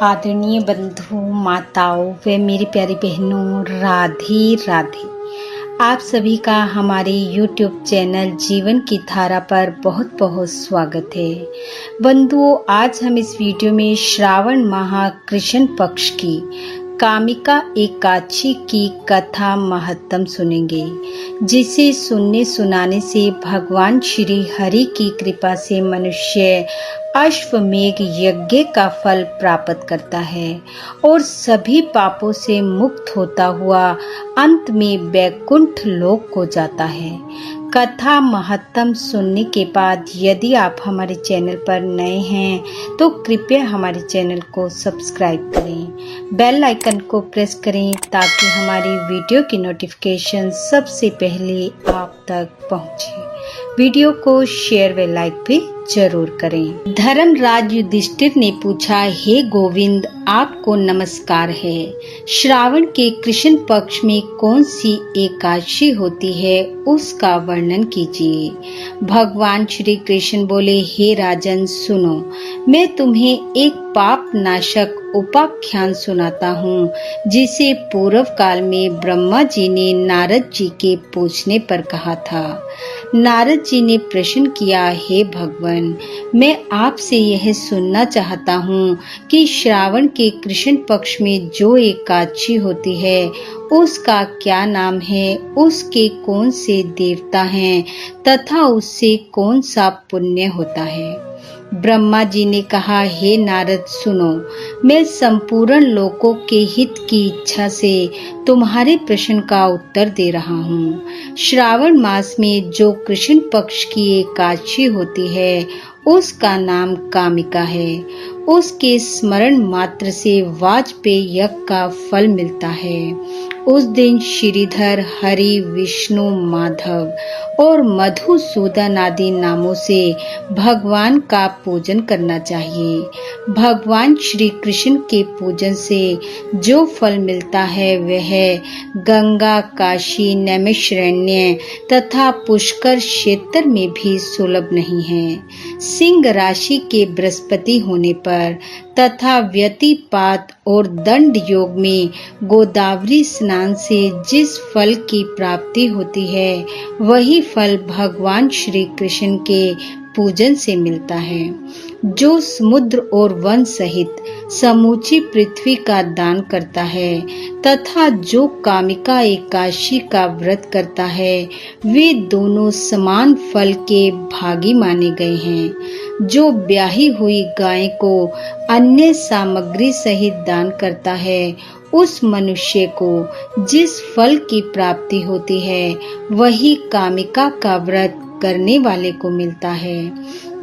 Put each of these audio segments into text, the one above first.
आदरणीय बंधु माताओं व मेरी प्यारी बहनों, राधे राधे। आप सभी का हमारे YouTube चैनल जीवन की धारा पर बहुत बहुत स्वागत है। बंधुओं, आज हम इस वीडियो में श्रावण माह कृष्ण पक्ष की कामिका एकादशी की कथा महत्तम सुनेंगे, जिसे सुनने सुनाने से भगवान श्री हरि की कृपा से मनुष्य अश्वमेघ यज्ञ का फल प्राप्त करता है और सभी पापों से मुक्त होता हुआ अंत में वैकुंठ लोक को जाता है। कथा महत्तम सुनने के बाद यदि आप हमारे चैनल पर नए हैं तो कृपया हमारे चैनल को सब्सक्राइब करें, बेल आइकन को प्रेस करें ताकि हमारी वीडियो की नोटिफिकेशन सबसे पहले आप तक पहुंचे। वीडियो को शेयर व लाइक भी जरूर करें। धर्मराज युधिष्ठिर ने पूछा, हे गोविंद, आपको नमस्कार है। श्रावण के कृष्ण पक्ष में कौन सी एकादशी होती है, उसका वर्णन कीजिए। भगवान श्री कृष्ण बोले, हे राजन, सुनो, मैं तुम्हें एक पाप नाशक उपाख्यान सुनाता हूँ, जिसे पूर्व काल में ब्रह्मा जी ने नारद जी के पूछने पर कहा था। नारद जी ने प्रश्न किया, हे भगवान, मैं आपसे यह सुनना चाहता हूँ कि श्रावण के कृष्ण पक्ष में जो एकादशी होती है उसका क्या नाम है, उसके कौन से देवता हैं तथा उससे कौन सा पुण्य होता है। ब्रह्मा जी ने कहा, हे नारद, सुनो, मैं संपूर्ण लोकों के हित की इच्छा से तुम्हारे प्रश्न का उत्तर दे रहा हूँ। श्रावण मास में जो कृष्ण पक्ष की एकादशी होती है उसका नाम कामिका है। उसके स्मरण मात्र से वाजपेय यज्ञ का फल मिलता है। उस दिन श्रीधर, हरि, विष्णु, माधव और मधुसूदन आदि नामों से भगवान का पूजन करना चाहिए। भगवान श्री कृष्ण के पूजन से जो फल मिलता है वह गंगा, काशी, नैमिषारण्य तथा पुष्कर क्षेत्र में भी सुलभ नहीं है। सिंह राशि के बृहस्पति होने पर तथा व्यतिपात और दंड योग में गोदावरी स्नान से जिस फल की प्राप्ति होती है वही फल भगवान श्री कृष्ण के पूजन से मिलता है। जो समुद्र और वन सहित समूची पृथ्वी का दान करता है तथा जो कामिका एकादशी का व्रत करता है, वे दोनों समान फल के भागी माने गए हैं। जो ब्याही हुई गाय को अन्य सामग्री सहित दान करता है, उस मनुष्य को जिस फल की प्राप्ति होती है वही कामिका का व्रत करने वाले को मिलता है।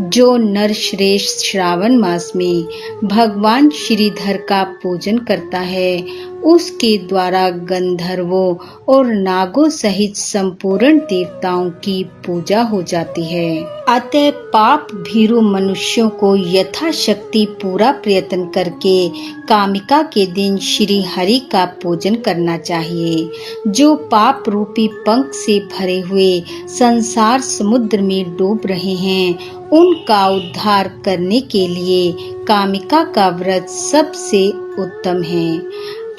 जो नर श्रेष्ठ श्रावण मास में भगवान श्रीधर का पूजन करता है, उसके द्वारा गंधर्वों और नागों सहित संपूर्ण देवताओं की पूजा हो जाती है। अतः पाप भीरु मनुष्यों को यथाशक्ति पूरा प्रयत्न करके कामिका के दिन श्री हरि का पूजन करना चाहिए। जो पाप रूपी पंख से भरे हुए संसार समुद्र में डूब रहे हैं, उनका उद्धार करने के लिए कामिका का व्रत सबसे उत्तम है।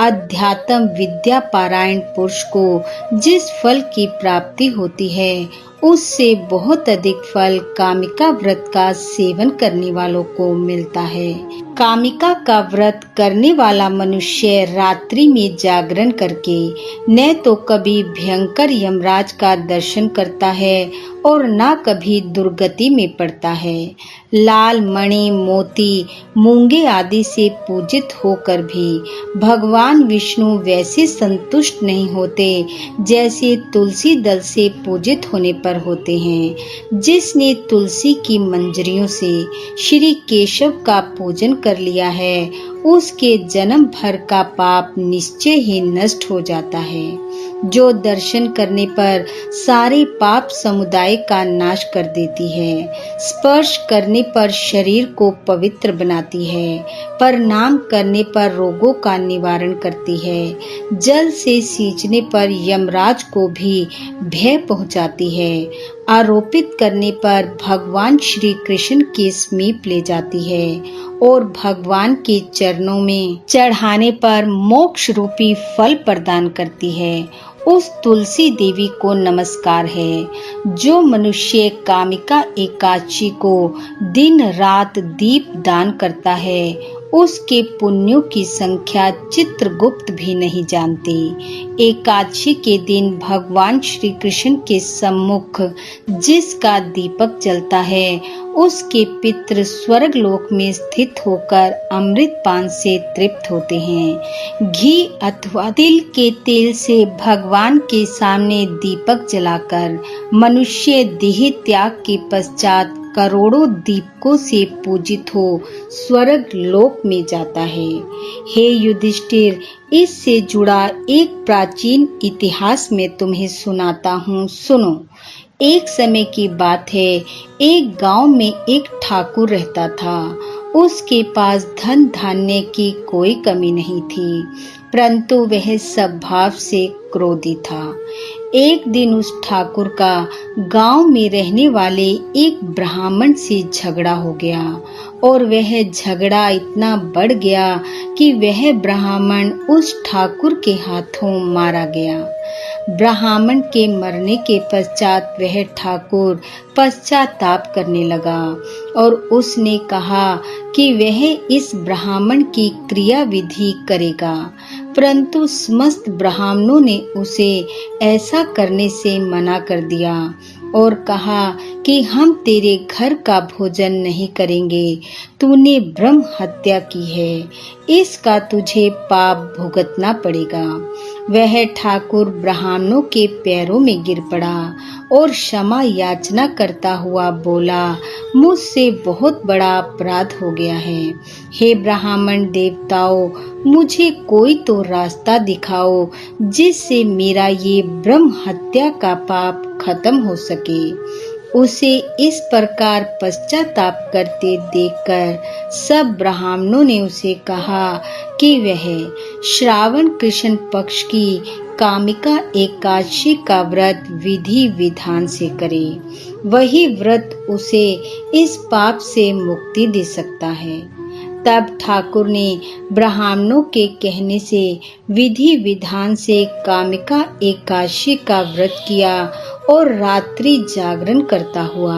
अध्यात्म विद्या पारायण पुरुष को जिस फल की प्राप्ति होती है उससे बहुत अधिक फल कामिका व्रत का सेवन करने वालों को मिलता है। कामिका का व्रत करने वाला मनुष्य रात्रि में जागरण करके न तो कभी भयंकर यमराज का दर्शन करता है और न कभी दुर्गति में पड़ता है। लाल, मणि, मोती, मूंगे आदि से पूजित होकर भी भगवान विष्णु वैसे संतुष्ट नहीं होते जैसे तुलसी दल से पूजित होने पर होते हैं। जिसने तुलसी की मंजरियों से श्री केशव का पूजन कर लिया है, उसके जन्म भर का पाप निश्चय ही नष्ट हो जाता है। जो दर्शन करने पर सारे पाप समुदाय का नाश कर देती है, स्पर्श करने पर शरीर को पवित्र बनाती है, प्रणाम करने पर रोगों का निवारण करती है, जल से सींचने पर यमराज को भी भय पहुंचाती है, आरोपित करने पर भगवान श्री कृष्ण के समीप ले जाती है और भगवान के चरणों में चढ़ाने पर मोक्ष रूपी फल प्रदान करती है। उस तुलसी देवी को नमस्कार है जो मनुष्य कामिका एकादशी को दिन रात दीप दान करता है। उसके पुण्यों की संख्या चित्रगुप्त भी नहीं जानते। एकादशी के दिन भगवान श्री कृष्ण के सम्मुख जिसका दीपक जलता है उसके पितृ स्वर्ग लोक में स्थित होकर अमृत पान से तृप्त होते हैं। घी अथवा तिल के तेल से भगवान के सामने दीपक जलाकर मनुष्य देह त्याग के पश्चात करोड़ों दीपकों से पूजित हो स्वर्ग लोक में जाता है। हे युधिष्ठिर, इससे जुड़ा एक प्राचीन इतिहास में तुम्हें सुनाता हूँ, सुनो। एक समय की बात है, एक गांव में एक ठाकुर रहता था। उसके पास धन धान्य की कोई कमी नहीं थी, परंतु वह स्वभाव से क्रोधी था। एक दिन उस ठाकुर का गांव में रहने वाले एक ब्राह्मण से झगड़ा हो गया और वह झगड़ा इतना बढ़ गया कि वह ब्राह्मण उस ठाकुर के हाथों मारा गया। ब्राह्मण के मरने के पश्चात वह ठाकुर पश्चाताप करने लगा और उसने कहा कि वह इस ब्राह्मण की क्रिया विधि करेगा, परंतु समस्त ब्राह्मणों ने उसे ऐसा करने से मना कर दिया और कहा कि हम तेरे घर का भोजन नहीं करेंगे, तूने ब्रह्म हत्या की है, इसका तुझे पाप भुगतना पड़ेगा। वह ठाकुर ब्राह्मणों के पैरों में गिर पड़ा और क्षमा याचना करता हुआ बोला, मुझसे बहुत बड़ा अपराध हो गया है। हे ब्राह्मण देवताओं, मुझे कोई तो रास्ता दिखाओ जिससे मेरा ये ब्रह्म हत्या का पाप खत्म हो सके। उसे इस प्रकार पश्चाताप करते देखकर सब ब्राह्मणों ने उसे कहा कि वह श्रावण कृष्ण पक्ष की कामिका एकादशी का व्रत विधि विधान से करे। वही व्रत उसे इस पाप से मुक्ति दे सकता है। तब ठाकुर ने ब्राह्मणों के कहने से विधि विधान से कामिका एकादशी का व्रत किया और रात्रि जागरण करता हुआ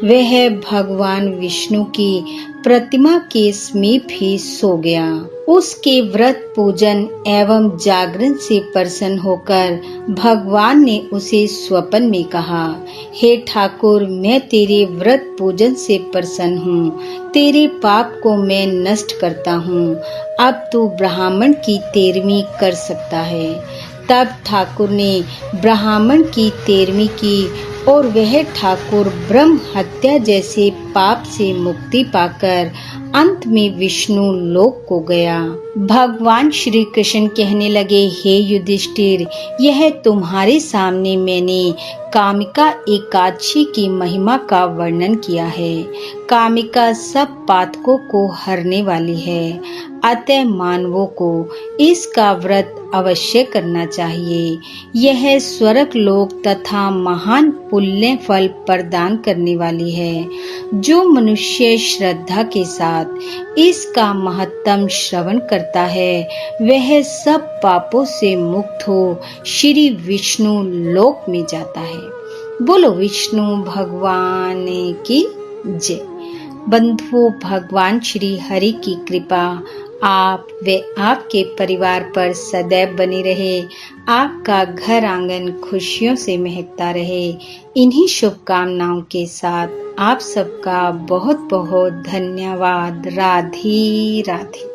वह भगवान विष्णु की प्रतिमा के समीप ही सो गया। उसके व्रत पूजन एवं जागरण से प्रसन्न होकर भगवान ने उसे स्वप्न में कहा, हे ठाकुर, मैं तेरे व्रत पूजन से प्रसन्न हूँ, तेरे पाप को मैं नष्ट करता हूँ, अब तू ब्राह्मण की तेरहवीं कर सकता है। तब ठाकुर ने ब्राह्मण की तेरहवीं की और वह ठाकुर ब्रह्म हत्या जैसे पाप से मुक्ति पाकर अंत में विष्णु लोक को गया। भगवान श्री कृष्ण कहने लगे, हे युधिष्ठिर, यह तुम्हारे सामने मैंने कामिका एकादशी की महिमा का वर्णन किया है। कामिका सब पातकों को हरने वाली है, अतः मानवों को इसका व्रत अवश्य करना चाहिए। यह स्वर्ग लोक तथा महान पुण्य फल प्रदान करने वाली है। जो मनुष्य श्रद्धा के साथ इसका महत्तम श्रवण करता है वह सब पापों से मुक्त हो श्री विष्णु लोक में जाता है। बोलो विष्णु भगवान की जय। बंधुओं, भगवान श्री हरि की कृपा आप व आपके परिवार पर सदैव बनी रहे, आपका घर आंगन खुशियों से महकता रहे। इन्हीं शुभकामनाओं के साथ आप सबका बहुत बहुत धन्यवाद। राधे राधे।